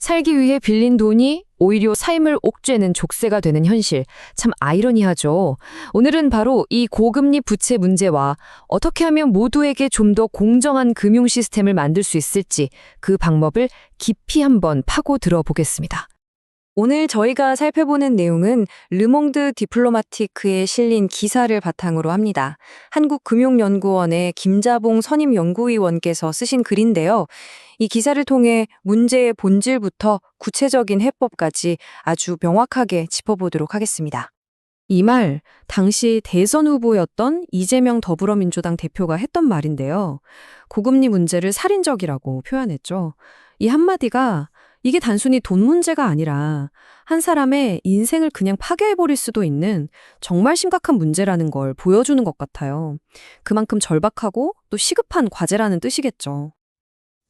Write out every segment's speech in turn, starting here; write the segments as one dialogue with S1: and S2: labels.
S1: 살기 위해 빌린 돈이 오히려 삶을 옥죄는 족쇄가 되는 현실. 참 아이러니하죠. 오늘은 바로 이 고금리 부채 문제와 어떻게 하면 모두에게 좀 더 공정한 금융 시스템을 만들 수 있을지 그 방법을 깊이 한번 파고 들어보겠습니다.
S2: 오늘 저희가 살펴보는 내용은 르몽드 디플로마티크에 실린 기사를 바탕으로 합니다. 한국금융연구원의 김자봉 선임연구위원께서 쓰신 글인데요. 이 기사를 통해 문제의 본질부터 구체적인 해법까지 아주 명확하게 짚어보도록 하겠습니다. 이 말, 당시 대선 후보였던 이재명 더불어민주당 대표가 했던 말인데요. 고금리 문제를 살인적이라고 표현했죠. 이 한마디가 이게 단순히 돈 문제가 아니라 한 사람의 인생을 그냥 파괴해버릴 수도 있는 정말 심각한 문제라는 걸 보여주는 것 같아요. 그만큼 절박하고 또 시급한 과제라는 뜻이겠죠.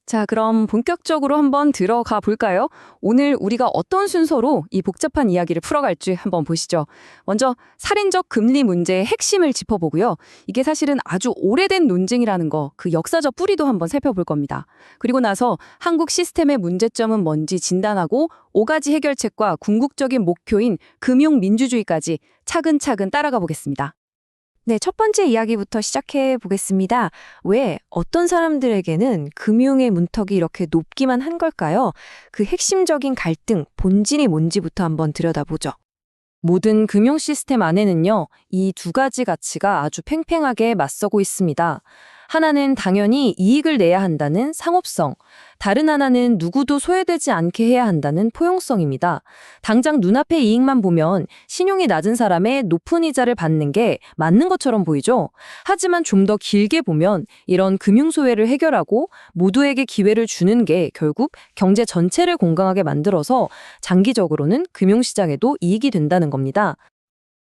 S2: 자, 그럼 본격적으로 한번 들어가 볼까요? 오늘 우리가 어떤 순서로 이 복잡한 이야기를 풀어갈지 한번 보시죠. 먼저 살인적 금리 문제의 핵심을 짚어보고요. 이게 사실은 아주 오래된 논쟁이라는 거, 그 역사적 뿌리도 한번 살펴볼 겁니다. 그리고 나서 한국 시스템의 문제점은 뭔지 진단하고 5가지 해결책과 궁극적인 목표인 금융민주주의까지 차근차근 따라가 보겠습니다. 네, 첫 번째 이야기부터 시작해 보겠습니다. 왜 어떤 사람들에게는 금융의 문턱이 이렇게 높기만 한 걸까요? 그 핵심적인 갈등, 본질이 뭔지부터 한번 들여다보죠. 모든 금융 시스템 안에는요, 이 두 가지 가치가 아주 팽팽하게 맞서고 있습니다. 하나는 당연히 이익을 내야 한다는 상업성, 다른 하나는 누구도 소외되지 않게 해야 한다는 포용성입니다. 당장 눈앞의 이익만 보면 신용이 낮은 사람의 높은 이자를 받는 게 맞는 것처럼 보이죠? 하지만 좀 더 길게 보면 이런 금융 소외를 해결하고 모두에게 기회를 주는 게 결국 경제 전체를 건강하게 만들어서 장기적으로는 금융시장에도 이익이 된다는 겁니다.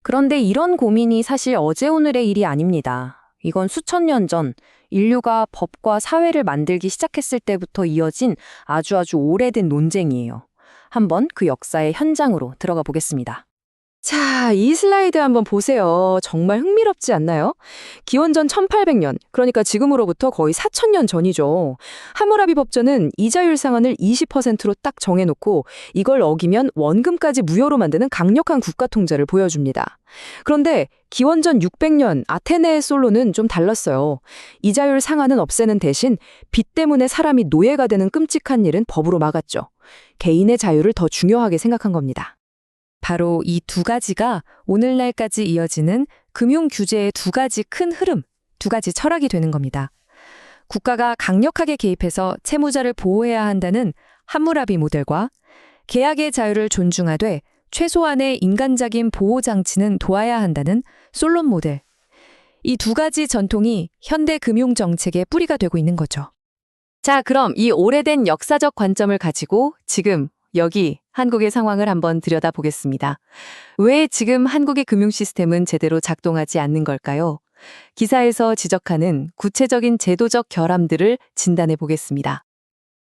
S2: 그런데 이런 고민이 사실 어제 오늘의 일이 아닙니다. 이건 수천 년 전 인류가 법과 사회를 만들기 시작했을 때부터 이어진 아주 오래된 논쟁이에요. 한번 그 역사의 현장으로 들어가 보겠습니다. 자, 이 슬라이드 한번 보세요. 정말 흥미롭지 않나요? 기원전 1800년, 그러니까 지금으로부터 거의 4000년 전이죠. 함무라비 법전은 이자율 상한을 20%로 딱 정해놓고 이걸 어기면 원금까지 무효로 만드는 강력한 국가 통제를 보여줍니다. 그런데 기원전 600년 아테네의 솔로는 좀 달랐어요. 이자율 상한은 없애는 대신 빚 때문에 사람이 노예가 되는 끔찍한 일은 법으로 막았죠. 개인의 자유를 더 중요하게 생각한 겁니다. 바로 이 두 가지가 오늘날까지 이어지는 금융 규제의 두 가지 큰 흐름, 두 가지 철학이 되는 겁니다. 국가가 강력하게 개입해서 채무자를 보호해야 한다는 함무라비 모델과 계약의 자유를 존중하되 최소한의 인간적인 보호 장치는 도와야 한다는 솔론 모델. 이 두 가지 전통이 현대 금융 정책의 뿌리가 되고 있는 거죠. 자, 그럼 이 오래된 역사적 관점을 가지고 지금 여기 한국의 상황을 한번 들여다보겠습니다. 왜 지금 한국의 금융 시스템은 제대로 작동하지 않는 걸까요? 기사에서 지적하는 구체적인 제도적 결함들을 진단해 보겠습니다.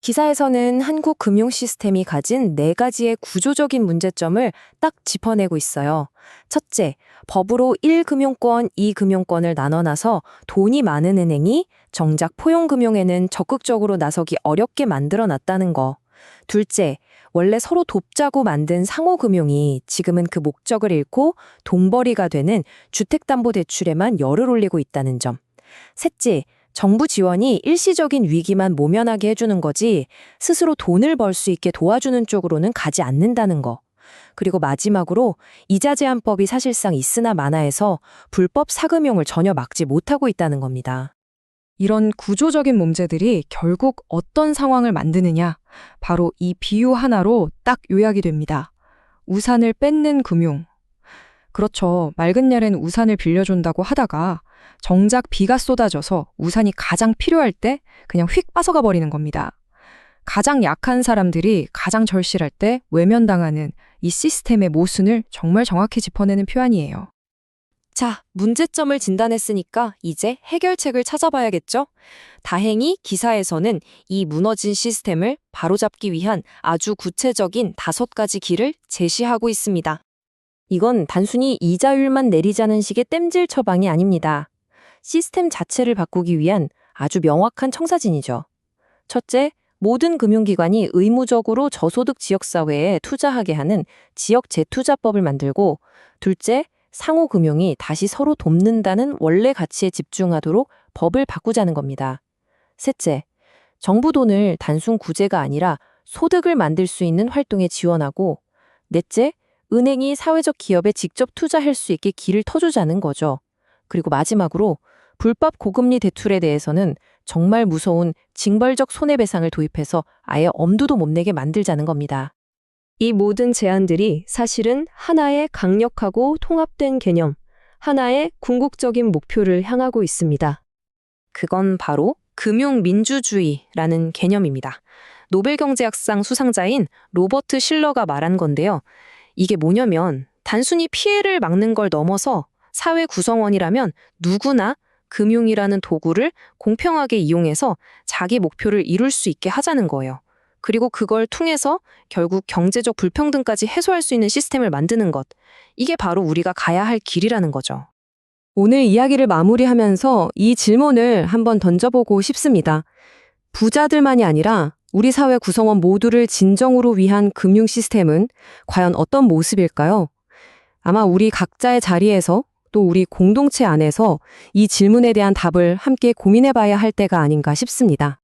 S2: 기사에서는 한국 금융 시스템이 가진 4가지의 구조적인 문제점을 딱 짚어내고 있어요. 첫째, 법으로 1금융권, 2금융권을 나눠놔서 돈이 많은 은행이 정작 포용금융에는 적극적으로 나서기 어렵게 만들어놨다는 거. 둘째, 원래 서로 돕자고 만든 상호금융이 지금은 그 목적을 잃고 돈벌이가 되는 주택담보대출에만 열을 올리고 있다는 점. 셋째, 정부 지원이 일시적인 위기만 모면하게 해주는 거지 스스로 돈을 벌 수 있게 도와주는 쪽으로는 가지 않는다는 거. 그리고 마지막으로 이자 제한법이 사실상 있으나 마나해서 불법 사금융을 전혀 막지 못하고 있다는 겁니다. 이런 구조적인 문제들이 결국 어떤 상황을 만드느냐, 바로 이 비유 하나로 딱 요약이 됩니다. 우산을 뺏는 금융. 그렇죠. 맑은 날엔 우산을 빌려준다고 하다가 정작 비가 쏟아져서 우산이 가장 필요할 때 그냥 휙 빠져가 버리는 겁니다. 가장 약한 사람들이 가장 절실할 때 외면당하는 이 시스템의 모순을 정말 정확히 짚어내는 표현이에요. 자, 문제점을 진단했으니까 이제 해결책을 찾아봐야겠죠? 다행히 기사에서는 이 무너진 시스템을 바로잡기 위한 아주 구체적인 5가지 길을 제시하고 있습니다. 이건 단순히 이자율만 내리자는 식의 땜질 처방이 아닙니다. 시스템 자체를 바꾸기 위한 아주 명확한 청사진이죠. 첫째, 모든 금융기관이 의무적으로 저소득 지역사회에 투자하게 하는 지역 재투자법을 만들고, 둘째, 상호금융이 다시 서로 돕는다는 원래 가치에 집중하도록 법을 바꾸자는 겁니다. 셋째, 정부 돈을 단순 구제가 아니라 소득을 만들 수 있는 활동에 지원하고, 넷째, 은행이 사회적 기업에 직접 투자할 수 있게 길을 터주자는 거죠. 그리고 마지막으로 불법 고금리 대출에 대해서는 정말 무서운 징벌적 손해배상을 도입해서 아예 엄두도 못 내게 만들자는 겁니다.
S3: 이 모든 제안들이 사실은 하나의 강력하고 통합된 개념, 하나의 궁극적인 목표를 향하고 있습니다.
S2: 그건 바로 금융민주주의라는 개념입니다. 노벨경제학상 수상자인 로버트 실러가 말한 건데요. 이게 뭐냐면 단순히 피해를 막는 걸 넘어서 사회 구성원이라면 누구나 금융이라는 도구를 공평하게 이용해서 자기 목표를 이룰 수 있게 하자는 거예요. 그리고 그걸 통해서 결국 경제적 불평등까지 해소할 수 있는 시스템을 만드는 것. 이게 바로 우리가 가야 할 길이라는 거죠.
S3: 오늘 이야기를 마무리하면서 이 질문을 한번 던져보고 싶습니다. 부자들만이 아니라 우리 사회 구성원 모두를 진정으로 위한 금융 시스템은 과연 어떤 모습일까요? 아마 우리 각자의 자리에서 또 우리 공동체 안에서 이 질문에 대한 답을 함께 고민해봐야 할 때가 아닌가 싶습니다.